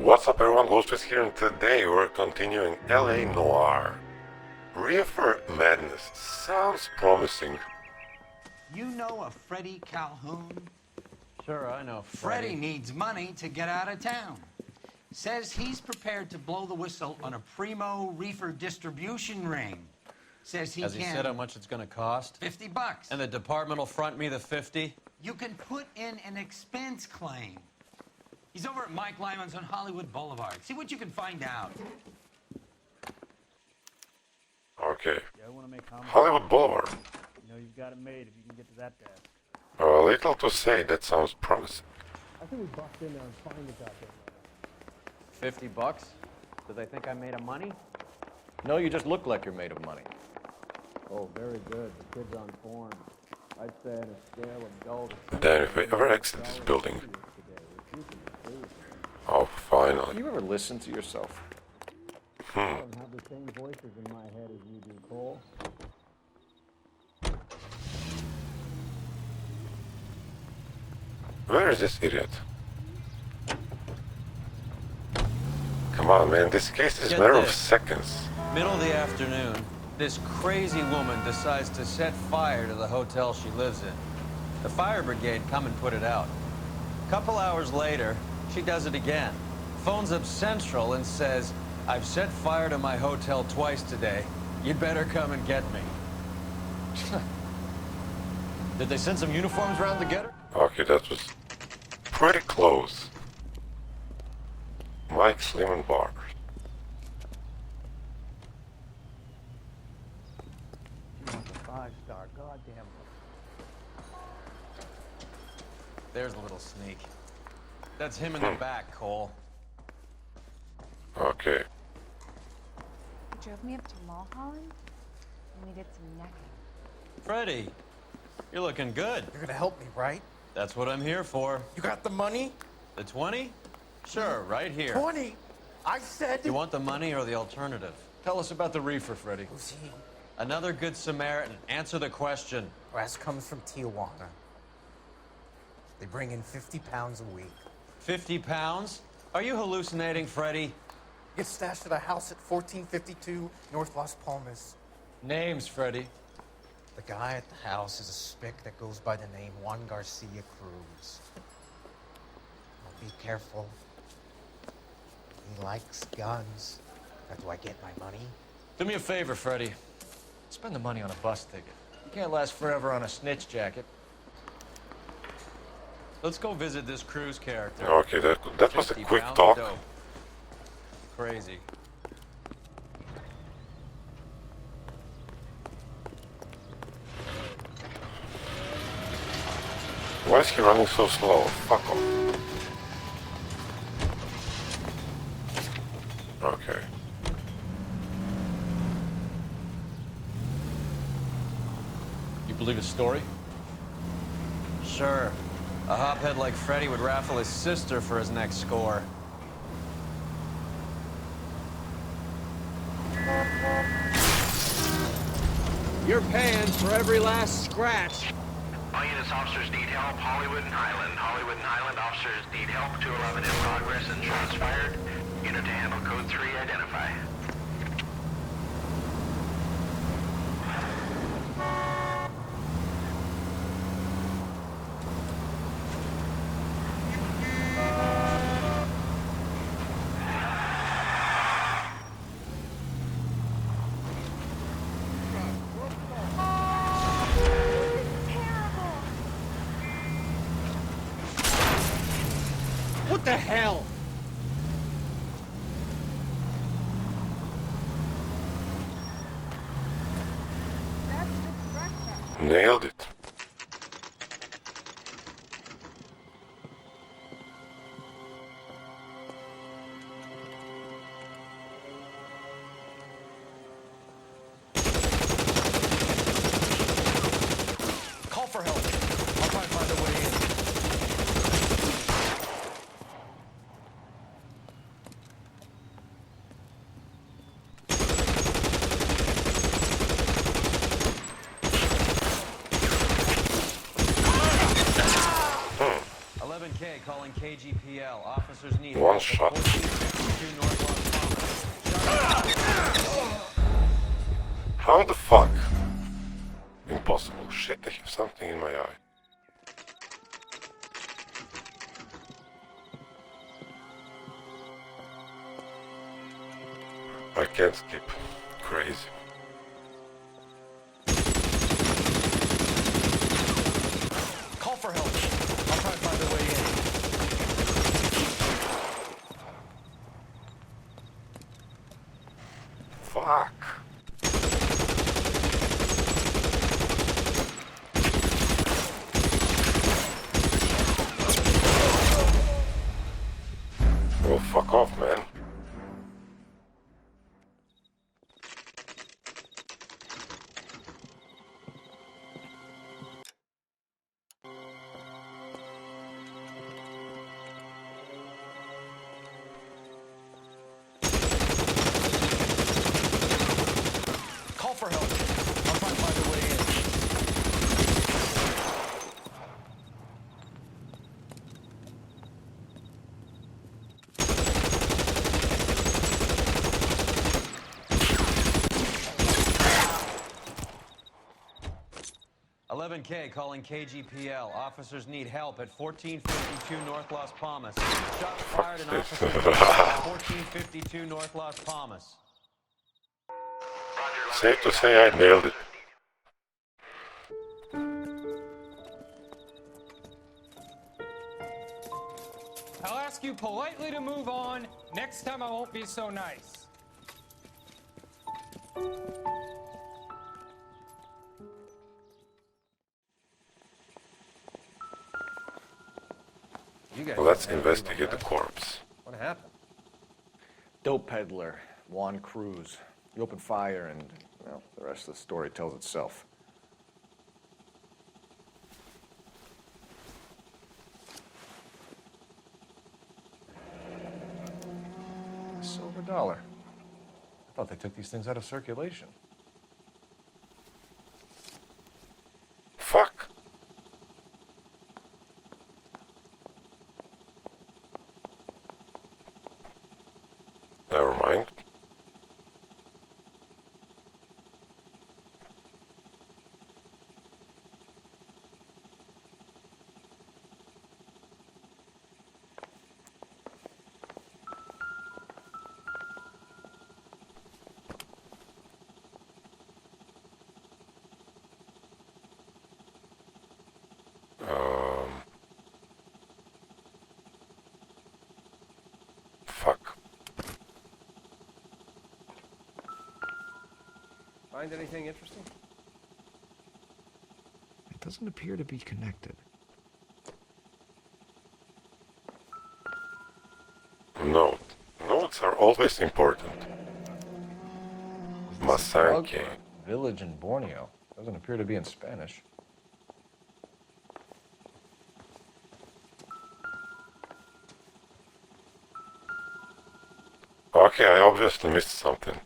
What's up everyone, Ghostface here, and today we're continuing LA Noire. Reefer Madness sounds promising. You know a Freddie Calhoun? Sure, I know Freddie needs money to get out of town. Says he's prepared to blow the whistle on a primo reefer distribution ring. Says he Has can... he said how much it's gonna cost? $50. And the department will front me the 50? You can put in an expense claim. He's over at Mike Lyman's on Hollywood Boulevard. See what you can find out. Okay. Yeah, I want to make comments. Hollywood Boulevard. You know, you've got it made if you can get to that desk. Little to say, that sounds promising. I think we bust in there and find the goddamn $50? Do they think I'm made of money? No, you just look like you're made of money. Oh, very good. The kid's on form. I'd say on a scale of dull to... Then if we ever exit this building. Oh, finally. You ever listen to yourself? I don't have the same voices in my head as you do, Cole. Where is this idiot? Come on, man, this case is a Get matter of this. seconds. Middle of the afternoon, this crazy woman decides to set fire to the hotel she lives in. The fire brigade come and put it out. Couple hours later, she does it again. Phones up Central and says, "I've set fire to my hotel twice today. You'd better come and get me." Did they send some uniforms around to get her? Okay, that was pretty close. Mike Slim Bar. She wants a 5-star, goddamn. There's a little sneak. That's him in the back, Cole. Okay. You drove me up to Mulholland, and we did some necking. Freddie, you're looking good. You're gonna help me, right? That's what I'm here for. You got the money? The 20? Sure, right here. 20! I said... You want the money or the alternative? Tell us about the reefer, Freddie. Who's he? Another good Samaritan. Answer the question. Brass comes from Tijuana. They bring in 50 pounds a week. 50 pounds? Are you hallucinating, Freddie? Gets stashed at a house at 1452 North Las Palmas. Names, Freddie. The guy at the house is a spick that goes by the name Juan Garcia Cruz. Now be careful. He likes guns. How do I get my money? Do me a favor, Freddie. Spend the money on a bus ticket. You can't last forever on a snitch jacket. Let's go visit this Cruz character. Okay, that was a 50 quick pounds talk. of dope. Crazy. Why is he running so slow? Fuck off. Okay. You believe his story? Sure. A hophead like Freddie would raffle his sister for his next score. You're paying for every last scratch. All units, officers need help. Hollywood and Highland. Hollywood and Highland officers need help. 211 in progress and shots fired. Unit to handle code 3, identify. What the hell? That's just breakfast. Nailed it. Call for help. I'll try and find a way in. Officers need One help at shot. 1452 North Las Palmas. How the fuck? Impossible. Shit, I have something in my eye. I can't skip. Crazy. Call for help. I'll try to find a way in. Fuck. Oh, fuck off, man. Call for help. I'll try to find a way in. "11K calling KGPL. Officers need help at 1452 North Las Palmas. Shots fired and this. officers at 1452 North Las Palmas." Safe to say I nailed it. I'll ask you politely to move on. Next time I won't be so nice. You guys Let's don't have investigate the anyone corpse. What happened? Dope peddler, Juan Cruz. He opened fire and, well, the rest of the story tells itself. Silver dollar. I thought they took these things out of circulation. Fuck. Never mind. Fuck. Find anything interesting? It doesn't appear to be connected. Note. Notes are always important. Masanke. Village in Borneo. Doesn't appear to be in Spanish. Okay, I obviously missed something.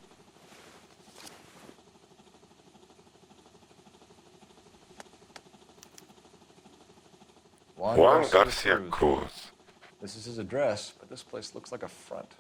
Juan Garcia Cruz. This is his address, but this place looks like a front.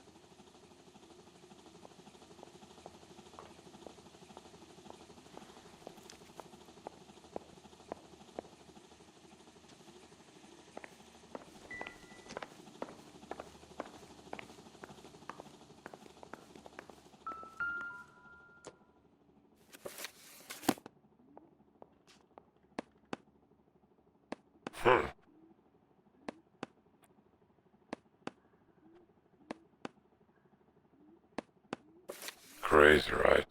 Crazy, right?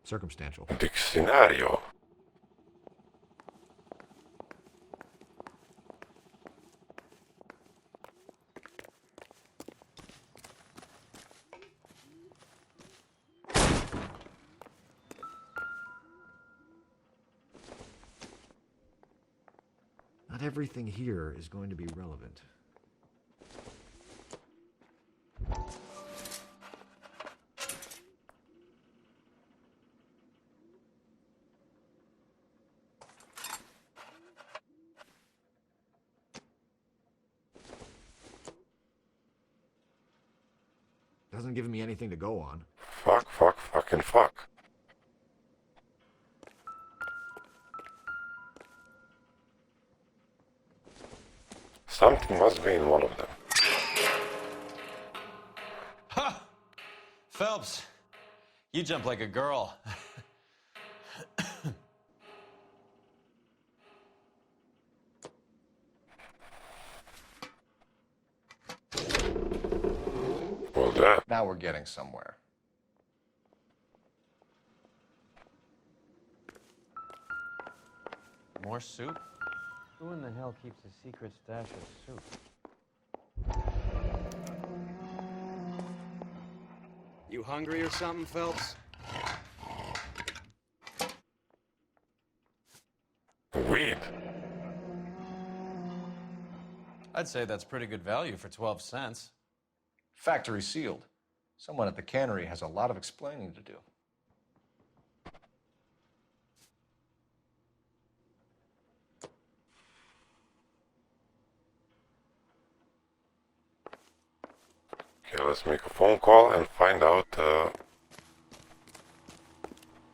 Circumstantial. Diccionario. Not everything here is going to be relevant. Hasn't given me anything to go on. Fuck, fuck, fucking fuck. Something must be in one of them. Ha! Phelps, you jump like a girl. Well, that. Now we're getting somewhere. More soup? Who in the hell keeps a secret stash of soup? You hungry or something, Phelps? Weed. I'd say that's pretty good value for 12 cents. Factory sealed. Someone at the cannery has a lot of explaining to do. Okay, let's make a phone call and find out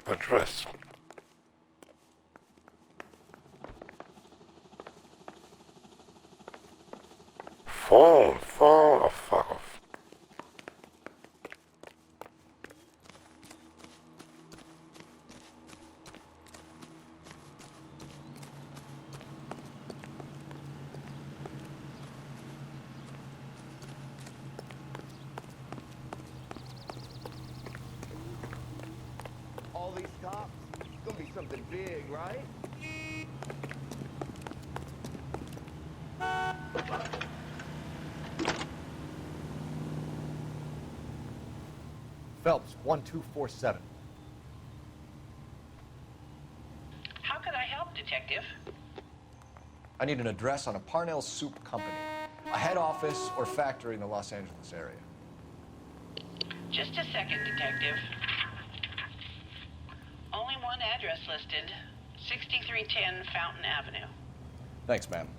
address. Phone, oh fuck off. All these cops? It's gonna be something big, right? Phelps, 1247. How could I help, Detective? I need an address on a Parnell Soup Company, a head office or factory in the Los Angeles area. Just a second, Detective. Only one address listed, 6310 Fountain Avenue. Thanks, ma'am.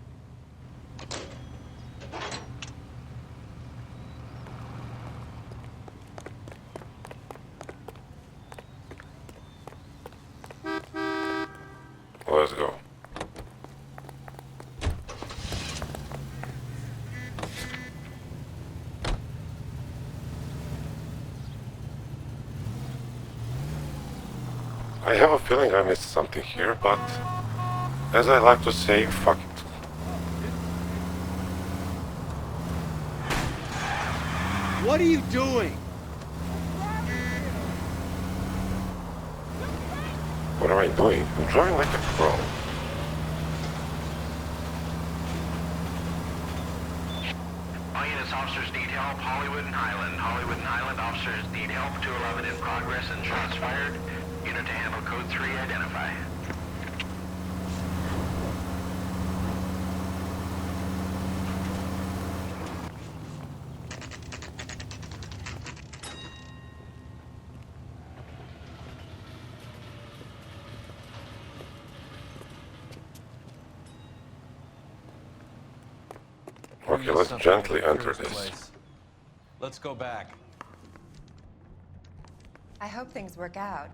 Let's go. I have a feeling I missed something here, but as I like to say, fuck it. What are you doing? What am I doing? I'm driving like a pro. All units, officers need help. Hollywood and Highland. Hollywood and Highland officers need help. 211 in progress and shots fired. Unit to handle code 3, identify. Okay, let's gently enter this. Let's go back. I hope things work out.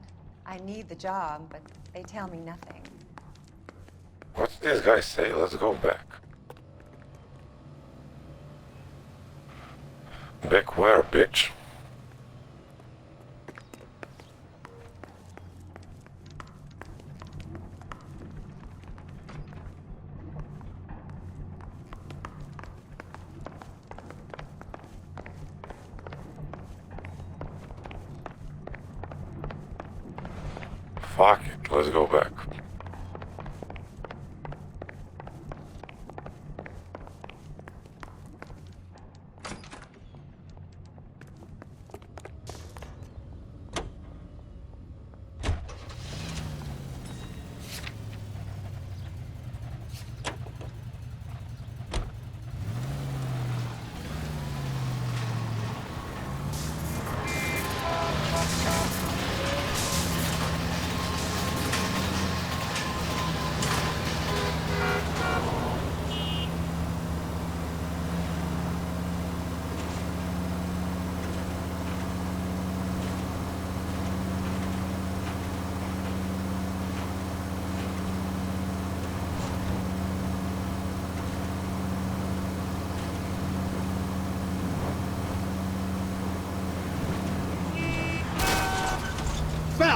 I need the job, but they tell me nothing. What's this guy say? Let's go back. Back where, bitch? Fuck it, let's go back.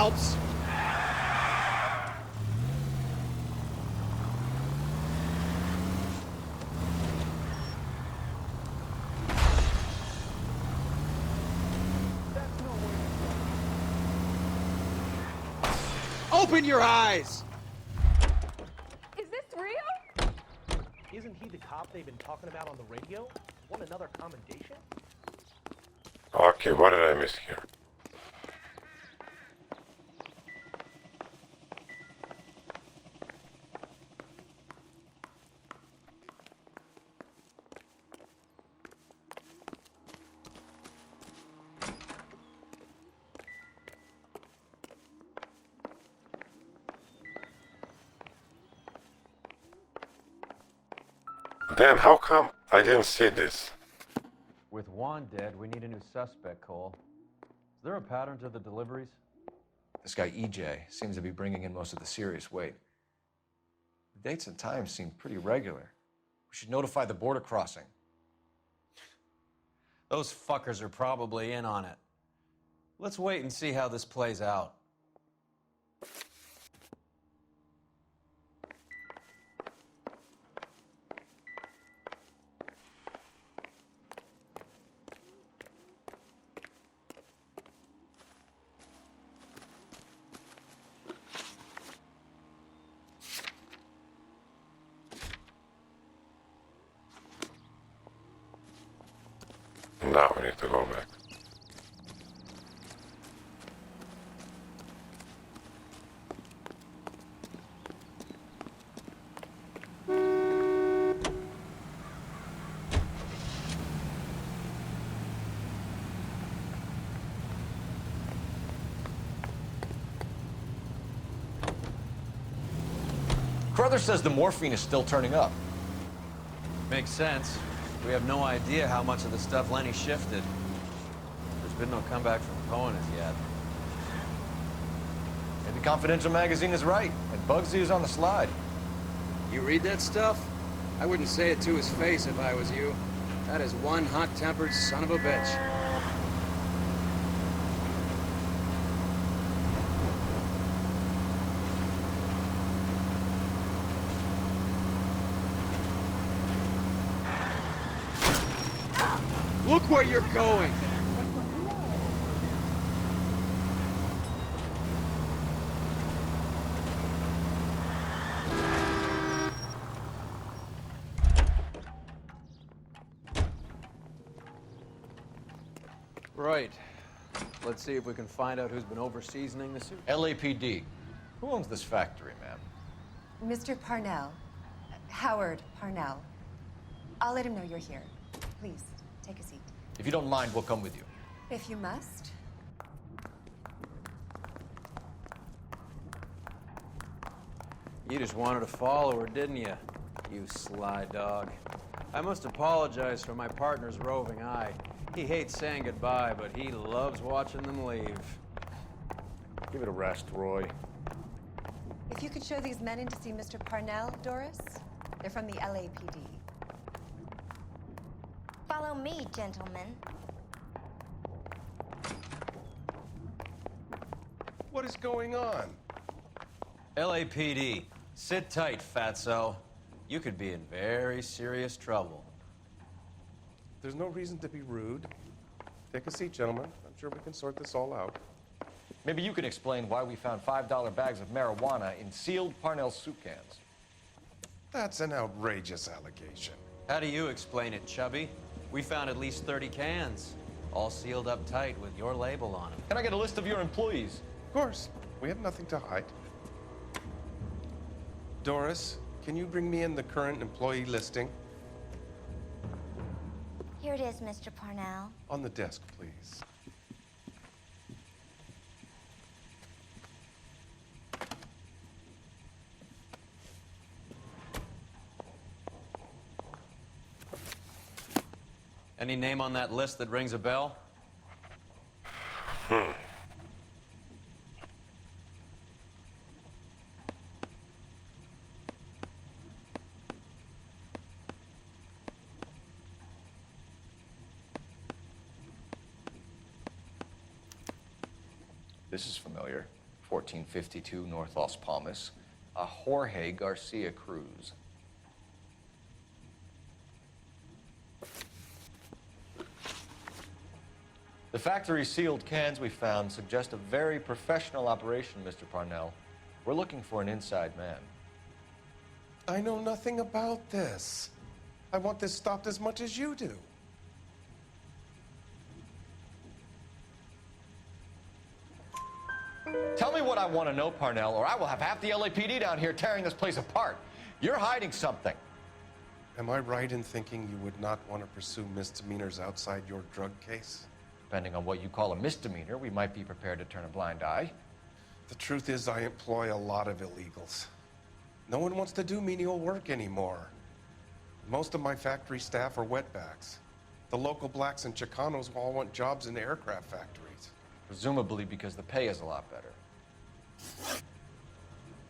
Phelps. Open your eyes! Is this real? Isn't he the cop they've been talking about on the radio? Want another commendation? Okay, what did I miss here? Damn, how come I didn't see this? With Juan dead, we need a new suspect, Cole. Is there a pattern to the deliveries? This guy EJ seems to be bringing in most of the serious weight. The dates and times seem pretty regular. We should notify the border crossing. Those fuckers are probably in on it. Let's wait and see how this plays out. Now we need to go back. Carruthers says the morphine is still turning up. Makes sense. We have no idea how much of the stuff Lenny shifted. There's been no comeback from Cohen as yet. Maybe Confidential magazine is right, and Bugsy is on the slide. You read that stuff? I wouldn't say it to his face if I was you. That is one hot-tempered son of a bitch. Look where you're going! Right. Let's see if we can find out who's been over-seasoning the soup. LAPD. Who owns this factory, ma'am? Mr. Parnell. Howard Parnell. I'll let him know you're here. Please, take a seat. If you don't mind, we'll come with you. If you must. You just wanted to follow her, didn't you? You sly dog. I must apologize for my partner's roving eye. He hates saying goodbye, but he loves watching them leave. Give it a rest, Roy. If you could show these men in to see Mr. Parnell, Doris. They're from the LAPD. Follow me, gentlemen. What is going on? LAPD, sit tight, fatso. You could be in very serious trouble. There's no reason to be rude. Take a seat, gentlemen. I'm sure we can sort this all out. Maybe you can explain why we found $5 bags of marijuana in sealed Parnell soup cans. That's an outrageous allegation. How do you explain it, Chubby? We found at least 30 cans, all sealed up tight with your label on them. Can I get a list of your employees? Of course. We have nothing to hide. Doris, can you bring me in the current employee listing? Here it is, Mr. Parnell. On the desk, please. Any name on that list that rings a bell? This is familiar. 1452 North Las Palmas, a Jorge Garcia Cruz. The factory sealed cans we found suggest a very professional operation, Mr. Parnell. We're looking for an inside man. I know nothing about this. I want this stopped as much as you do. Tell me what I want to know, Parnell, or I will have half the LAPD down here tearing this place apart. You're hiding something. Am I right in thinking you would not want to pursue misdemeanors outside your drug case? Depending on what you call a misdemeanor, we might be prepared to turn a blind eye. The truth is, I employ a lot of illegals. No one wants to do menial work anymore. Most of my factory staff are wetbacks. The local blacks and Chicanos all want jobs in aircraft factories. Presumably because the pay is a lot better.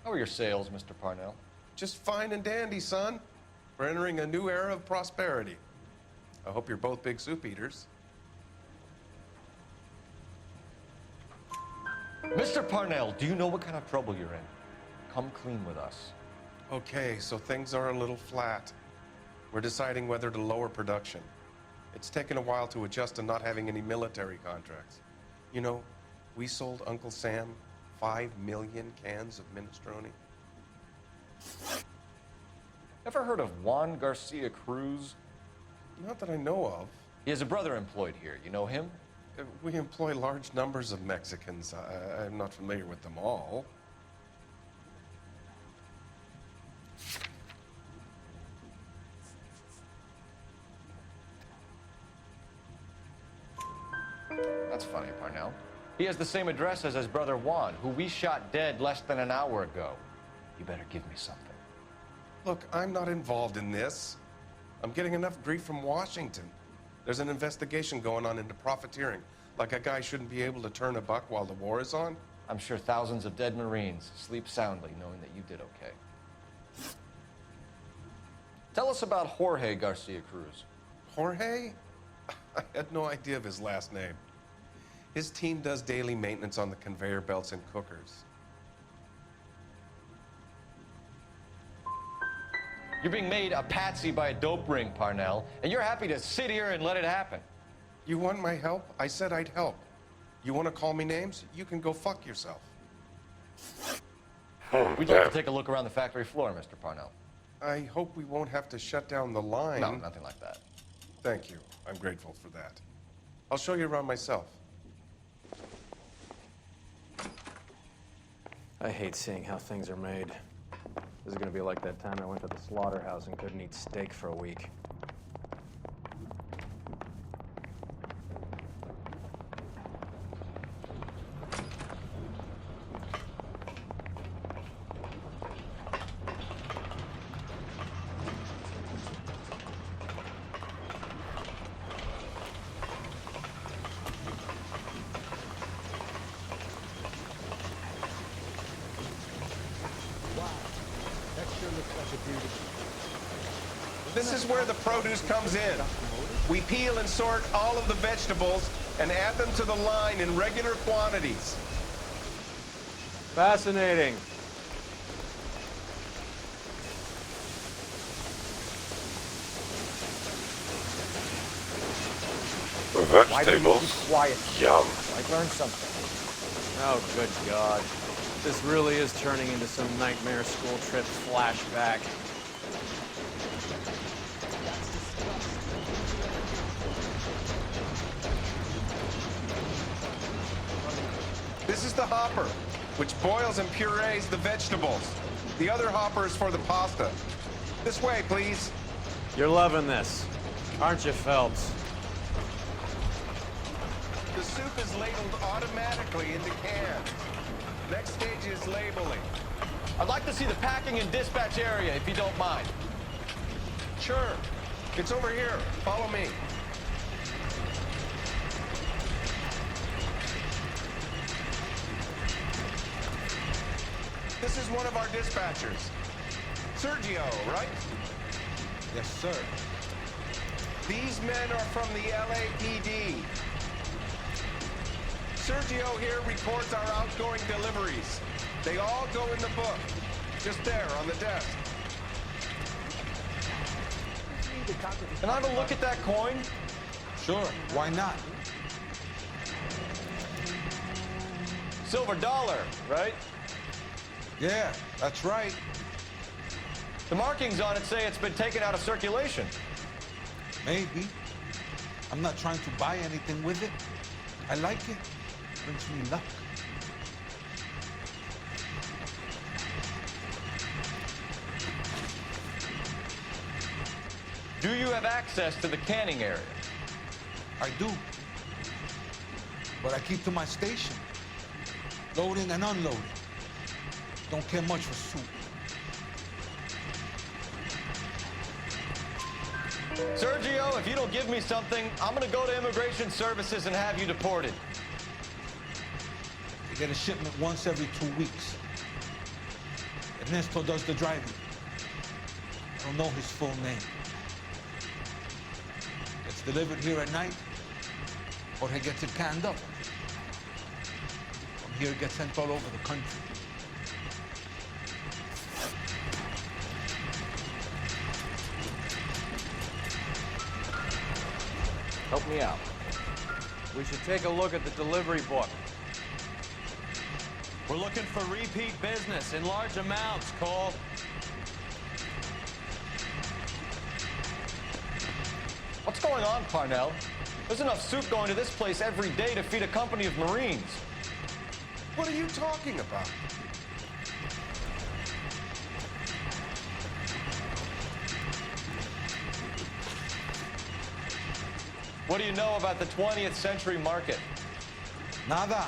How are your sales, Mr. Parnell? Just fine and dandy, son. We're entering a new era of prosperity. I hope you're both big soup eaters. Mr. Parnell, do you know what kind of trouble you're in? Come clean with us. Okay, so things are a little flat. We're deciding whether to lower production. It's taken a while to adjust to not having any military contracts. You know, we sold Uncle Sam 5 million cans of minestrone. Ever heard of Juan Garcia Cruz? Not that I know of. He has a brother employed here. You know him? We employ large numbers of Mexicans. I'm not familiar with them all. That's funny, Parnell. He has the same address as his brother Juan, who we shot dead less than an hour ago. You better give me something. Look, I'm not involved in this. I'm getting enough grief from Washington. There's an investigation going on into profiteering. Like a guy shouldn't be able to turn a buck while the war is on. I'm sure thousands of dead Marines sleep soundly knowing that you did okay. Tell us about Jorge Garcia Cruz. Jorge? I had no idea of his last name. His team does daily maintenance on the conveyor belts and cookers. You're being made a patsy by a dope ring, Parnell, and you're happy to sit here and let it happen. You want my help? I said I'd help. You want to call me names? You can go fuck yourself. We'd like to take a look around the factory floor, Mr. Parnell. I hope we won't have to shut down the line. No, nothing like that. Thank you. I'm grateful for that. I'll show you around myself. I hate seeing how things are made. This is gonna be like that time I went to the slaughterhouse and couldn't eat steak for a week. This is where the produce comes in. We peel and sort all of the vegetables and add them to the line in regular quantities. Fascinating. Vegetables. Yum. I learned something. Oh, good God. This really is turning into some nightmare school trip flashback. This is the hopper, which boils and purees the vegetables. The other hopper is for the pasta. This way, please. You're loving this, aren't you, Phelps? The soup is labeled automatically into cans. Next stage is labeling. I'd like to see the packing and dispatch area, if you don't mind. Sure. It's over here. Follow me. This is one of our dispatchers. Sergio, right? Yes, sir. These men are from the LAPD. Sergio here reports our outgoing deliveries. They all go in the book. Just there on the desk. Can I have a look at that coin? Sure, why not? Silver dollar, right? Yeah, that's right. The markings on it say it's been taken out of circulation. Maybe. I'm not trying to buy anything with it. I like it. Brings me luck. Do you have access to the canning area? I do. But I keep to my station. Loading and unloading. Don't care much for soup. Sergio, if you don't give me something, I'm gonna go to Immigration Services and have you deported. I get a shipment once every 2 weeks. Ernesto does the driving. I don't know his full name. Gets delivered here at night, or he gets it canned up. From here, it gets sent all over the country. Help me out. We should take a look at the delivery book. We're looking for repeat business in large amounts, Cole. What's going on, Parnell? There's enough soup going to this place every day to feed a company of Marines. What are you talking about? What do you know about the 20th century market? Nada.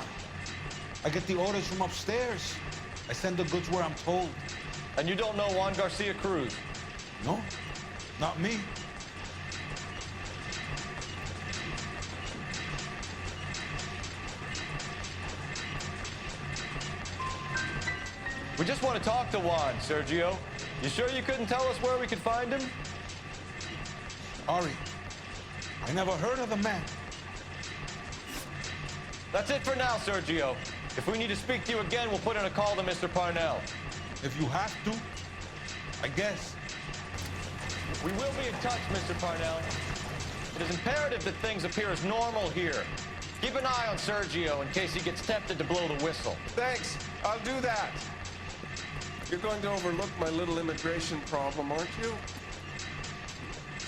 I get the orders from upstairs. I send the goods where I'm told. And you don't know Juan Garcia Cruz? No, not me. We just want to talk to Juan, Sergio. You sure you couldn't tell us where we could find him? Ari, I never heard of the man. That's it for now, Sergio. If we need to speak to you again, we'll put in a call to Mr. Parnell. If you have to, I guess. We will be in touch, Mr. Parnell. It is imperative that things appear as normal here. Keep an eye on Sergio in case he gets tempted to blow the whistle. Thanks. I'll do that. You're going to overlook my little immigration problem, aren't you?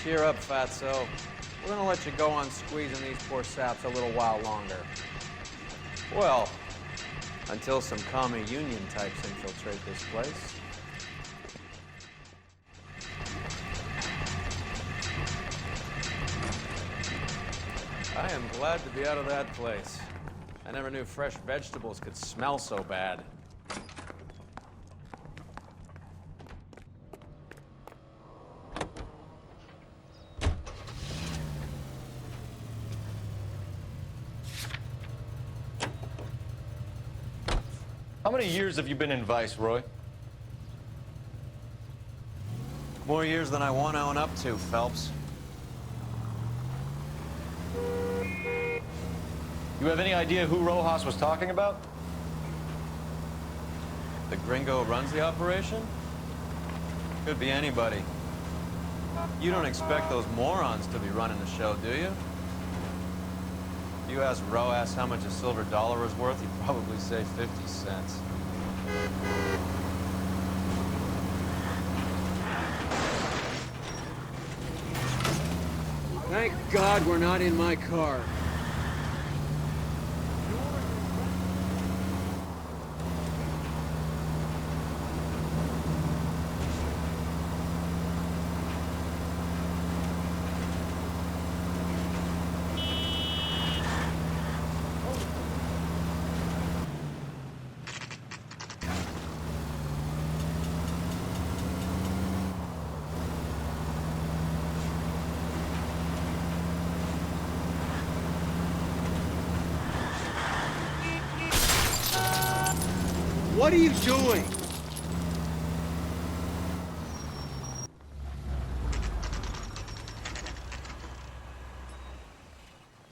Cheer up, Fatso. We're gonna let you go on squeezing these poor saps a little while longer. Well, until some commie union types infiltrate this place. I am glad to be out of that place. I never knew fresh vegetables could smell so bad. How many years have you been in Vice, Roy? More years than I want to own up to, Phelps. You have any idea who Rojas was talking about? The gringo who runs the operation? Could be anybody. You don't expect those morons to be running the show, do you? If you ask Rojas how much a silver dollar is worth, he'd probably say 50 cents. Thank God we're not in my car. What are you doing?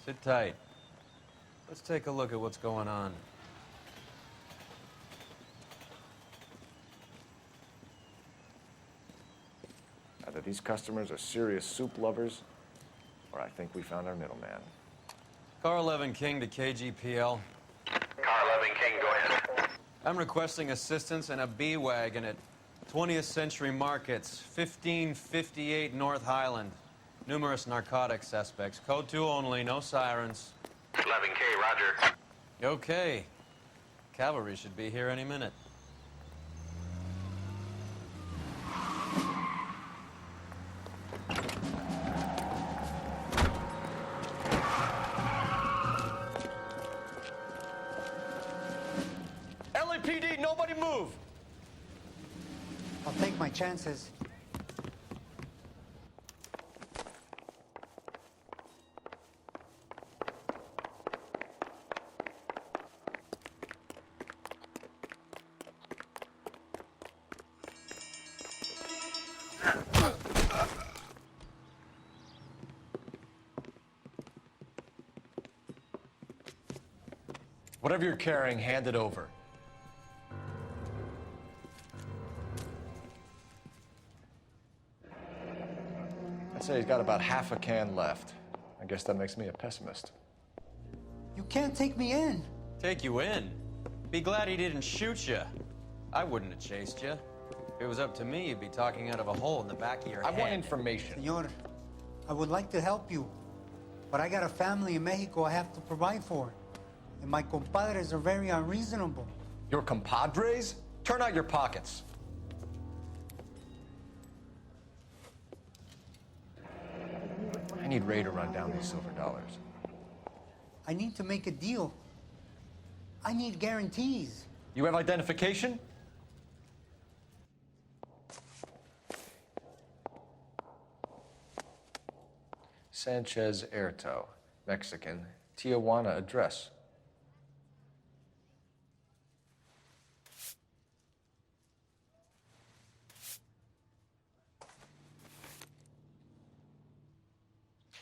Sit tight. Let's take a look at what's going on. Either these customers are serious soup lovers, or I think we found our middleman. Car 11 King to KGPL. Car 11 King, go ahead. I'm requesting assistance in a B-Wagon at 20th Century Markets, 1558 North Highland. Numerous narcotic suspects. Code 2 only, no sirens. 11K, roger. Okay. Cavalry should be here any minute. LAPD, nobody move! I'll take my chances. Whatever you're carrying, hand it over. I'd say he's got about half a can left. I guess that makes me a pessimist. You can't take me in. Take you in? Be glad he didn't shoot you. I wouldn't have chased you. If it was up to me, you'd be talking out of a hole in the back of your head. I want information. Senor, I would like to help you, but I got a family in Mexico I have to provide for. And my compadres are very unreasonable. Your compadres? Turn out your pockets. I need Ray to run down these silver dollars. I need to make a deal. I need guarantees. You have identification? Sanchez Erto, Mexican, Tijuana address.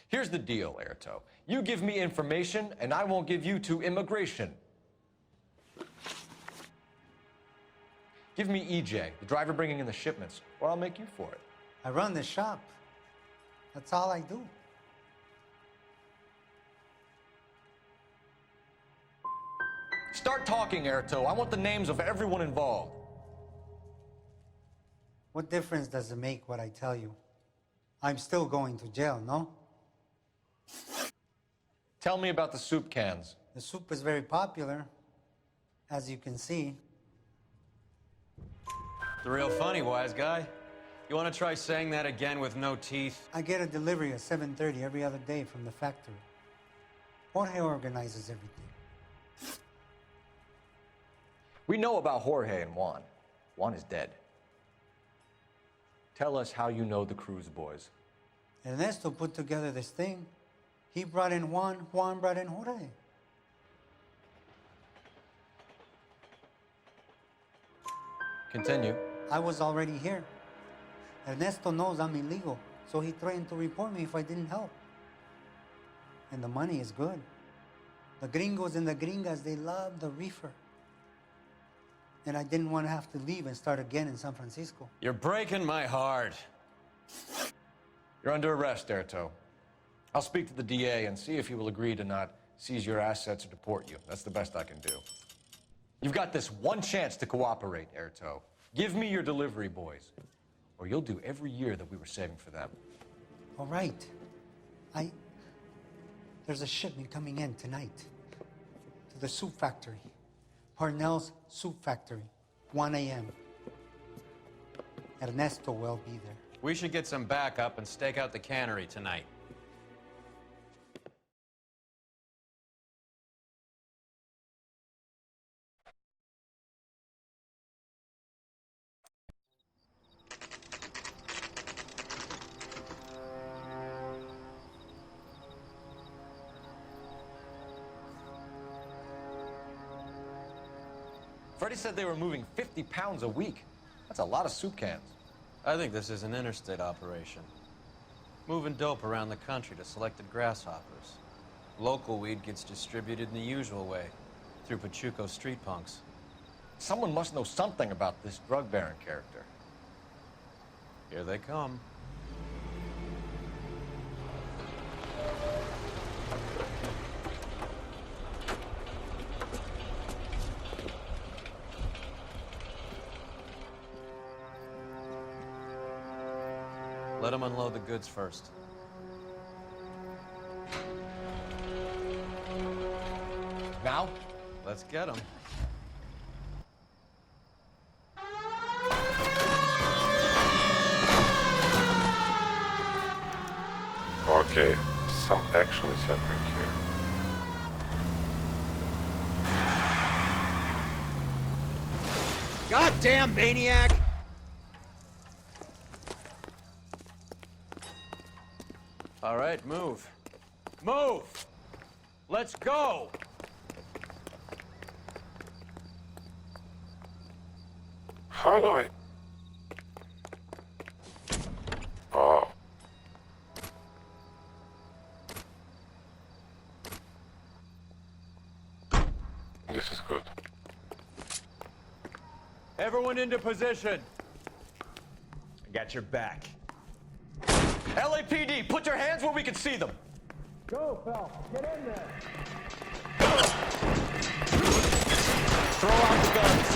Here's the deal, Erto. You give me information, and I won't give you to immigration. Give me EJ, the driver bringing in the shipments, or I'll make you for it. I run the shop. That's all I do. Start talking, Erto. I want the names of everyone involved. What difference does it make what I tell you? I'm still going to jail, no? Tell me about the soup cans. The soup is very popular, as you can see. It's real funny, wise guy. You want to try saying that again with no teeth? I get a delivery at 7:30 every other day from the factory. Jorge organizes everything. We know about Jorge and Juan. Juan is dead. Tell us how you know the Cruz boys. Ernesto put together this thing. He brought in Juan, Juan brought in Jorge. Continue. I was already here. Ernesto knows I'm illegal, so he threatened to report me if I didn't help. And the money is good. The gringos and the gringas, they love the reefer. And I didn't want to have to leave and start again in San Francisco. You're breaking my heart. You're under arrest, Erto. I'll speak to the DA and see if he will agree to not seize your assets or deport you. That's the best I can do. You've got this one chance to cooperate, Erto. Give me your delivery boys, or you'll do every year that we were saving for them. All right. There's a shipment coming in tonight to the soup factory. Parnell's Soup Factory, 1 a.m. Ernesto will be there. We should get some backup and stake out the cannery tonight. Freddie said they were moving 50 pounds a week. That's a lot of soup cans. I think this is an interstate operation. Moving dope around the country to selected grasshoppers. Local weed gets distributed in the usual way, through Pachuco street punks. Someone must know something about this drug baron character. Here they come. Let them unload the goods first. Now? Let's get them. Okay, some action is happening here. Goddamn maniac! All right, move. Move! Let's go! How do I... Oh. This is good. Everyone into position. I got your back. LAPD, put your hands where we can see them. Go, Phelps. Get in there. Throw out the guns.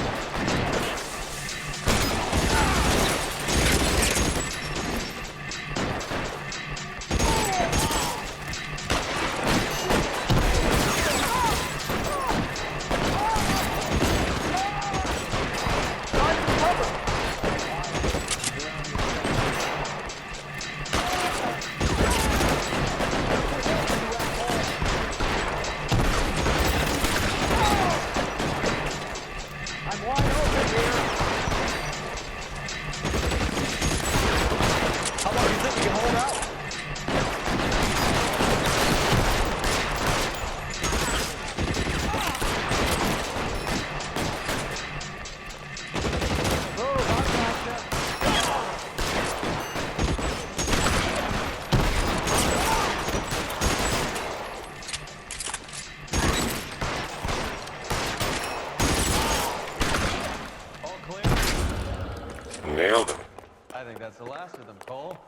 Nailed him. I think that's the last of them, Cole.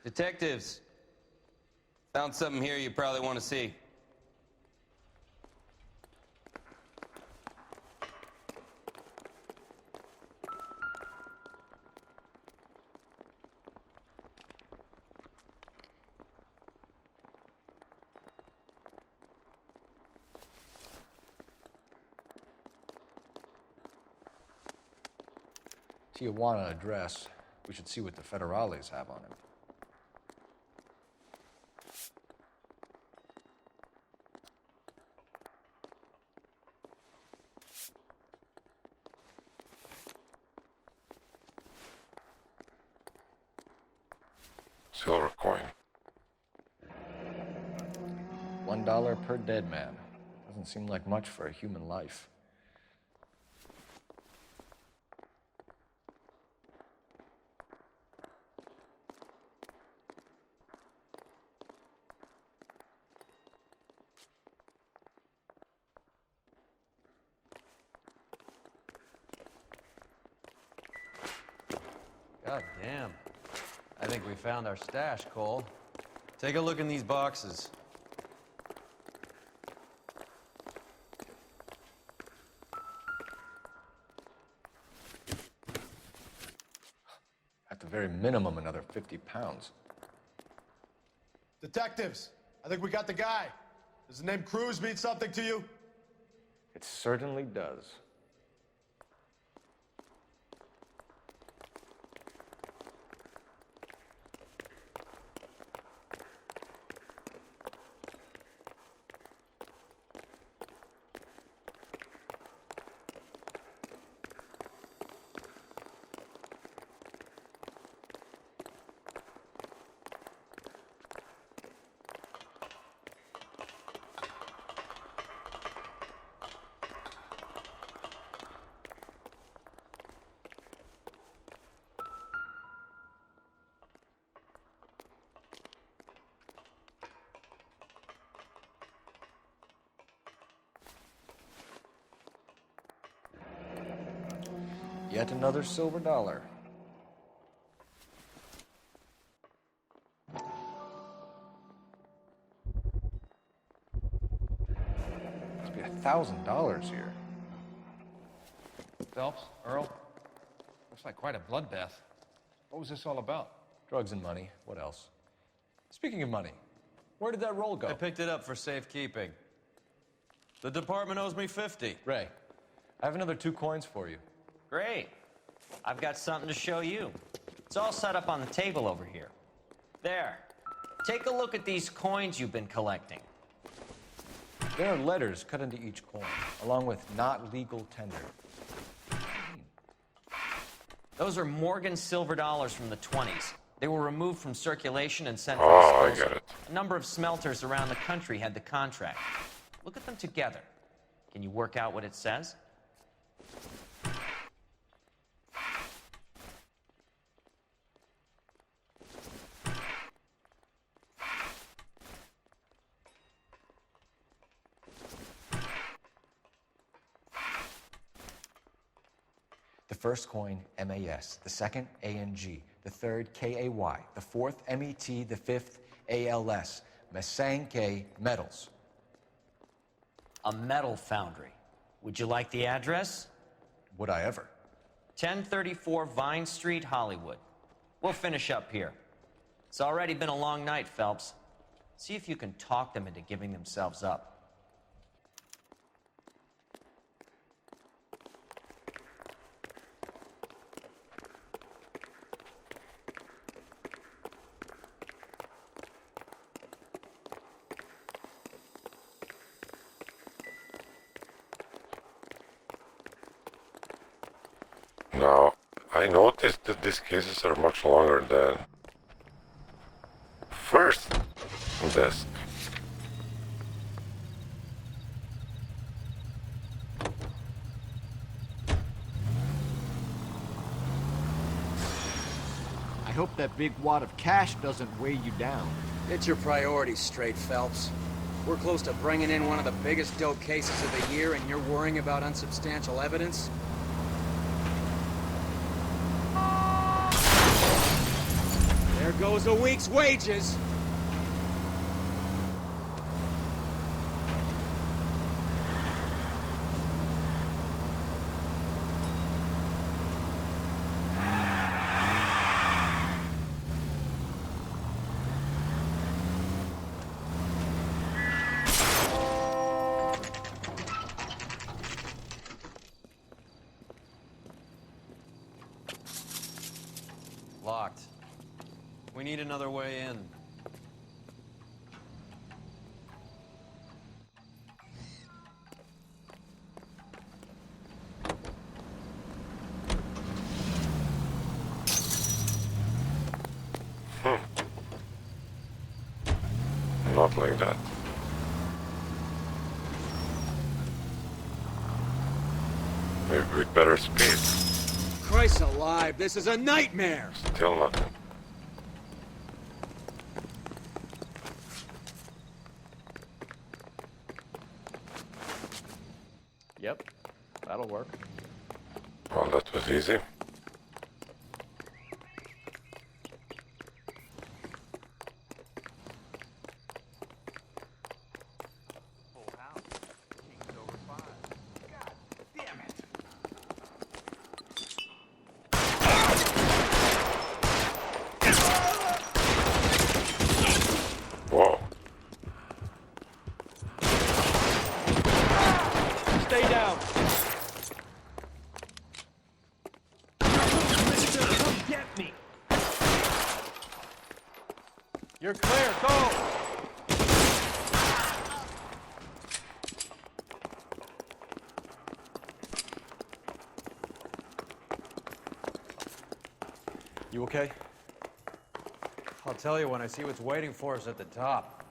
Detectives, found something here you probably want to see. Tijuana address. We should see what the federales have on him. Silver coin. $1 per dead man. Doesn't seem like much for a human life. God damn. I think we found our stash, Cole. Take a look in these boxes. At the very minimum, another 50 pounds. Detectives, I think we got the guy. Does the name Cruz mean something to you? It certainly does. Yet another silver dollar. Must be $1,000 here. Phelps, Earl, looks like quite a bloodbath. What was this all about? Drugs and money. What else? Speaking of money, where did that roll go? I picked it up for safekeeping. The department owes me 50. Ray, I have another 2 coins for you. Great. I've got something to show you. It's all set up on the table over here. There. Take a look at these coins you've been collecting. There are letters cut into each coin, along with not legal tender. Those are Morgan silver dollars from the 20s. They were removed from circulation and sent for Oh, I disposal. get it. A number of smelters around the country had the contract. Look at them together. Can you work out what it says? The first coin, MAS. The second, ANG. The third, KAY. The fourth, MET. The fifth, ALS. Masanke Metals. A metal foundry. Would you like the address? Would I ever? 1034 Vine Street, Hollywood. We'll finish up here. It's already been a long night, Phelps. See if you can talk them into giving themselves up. Now, I noticed that these cases are much longer than first desk. I hope that big wad of cash doesn't weigh you down. Get your priorities straight, Phelps. We're close to bringing in one of the biggest dope cases of the year, and you're worrying about unsubstantial evidence? There goes a week's wages! Locked. We need another way in. Not like that. Maybe we'd better speed. Christ alive, this is a nightmare! Still nothing. Yep, that'll work. Well, that was easy. Whoa. Stay down. Come get me. You're clear. Go. You okay? I'll tell you when I see what's waiting for us at the top.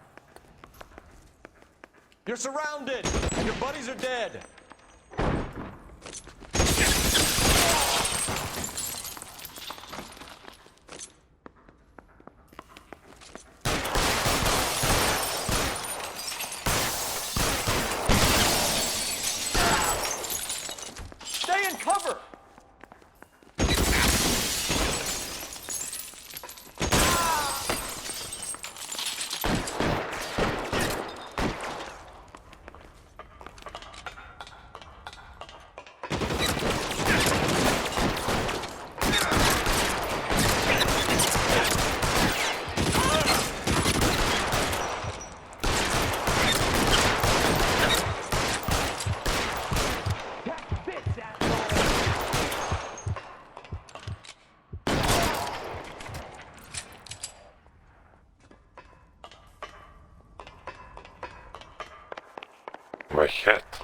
You're surrounded. And your buddies are dead. Stay in cover. my hat.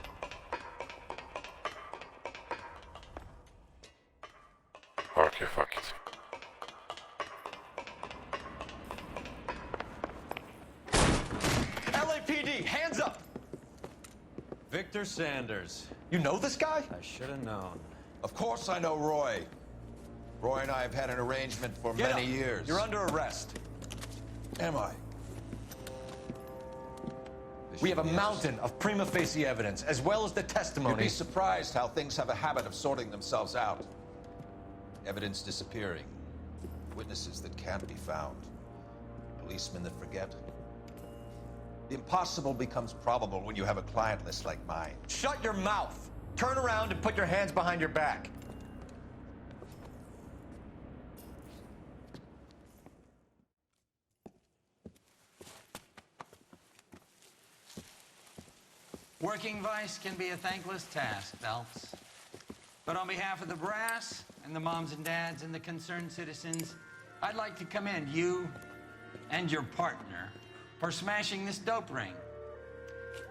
Okay, fuck it. LAPD, hands up! Victor Sanders. You know this guy? I should have known. Of course I know Roy. Roy and I have had an arrangement for Get many up. years. You're under arrest. Am I? We have a mountain of prima facie evidence, as well as the testimony. You'd be surprised how things have a habit of sorting themselves out. Evidence disappearing. Witnesses that can't be found. Policemen that forget. The impossible becomes probable when you have a client list like mine. Shut your mouth! Turn around and put your hands behind your back. Working vice can be a thankless task, Phelps. But on behalf of the brass and the moms and dads and the concerned citizens, I'd like to commend you and your partner for smashing this dope ring.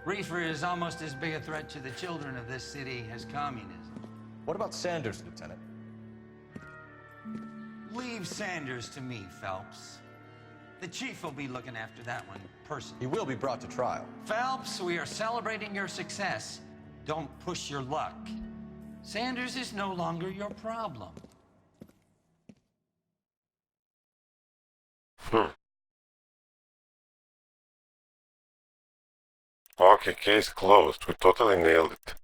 Reefer is almost as big a threat to the children of this city as communism. What about Sanders, Lieutenant? Leave Sanders to me, Phelps. The chief will be looking after that one personally. He will be brought to trial. Phelps, we are celebrating your success. Don't push your luck. Sanders is no longer your problem. Okay, case closed. We totally nailed it.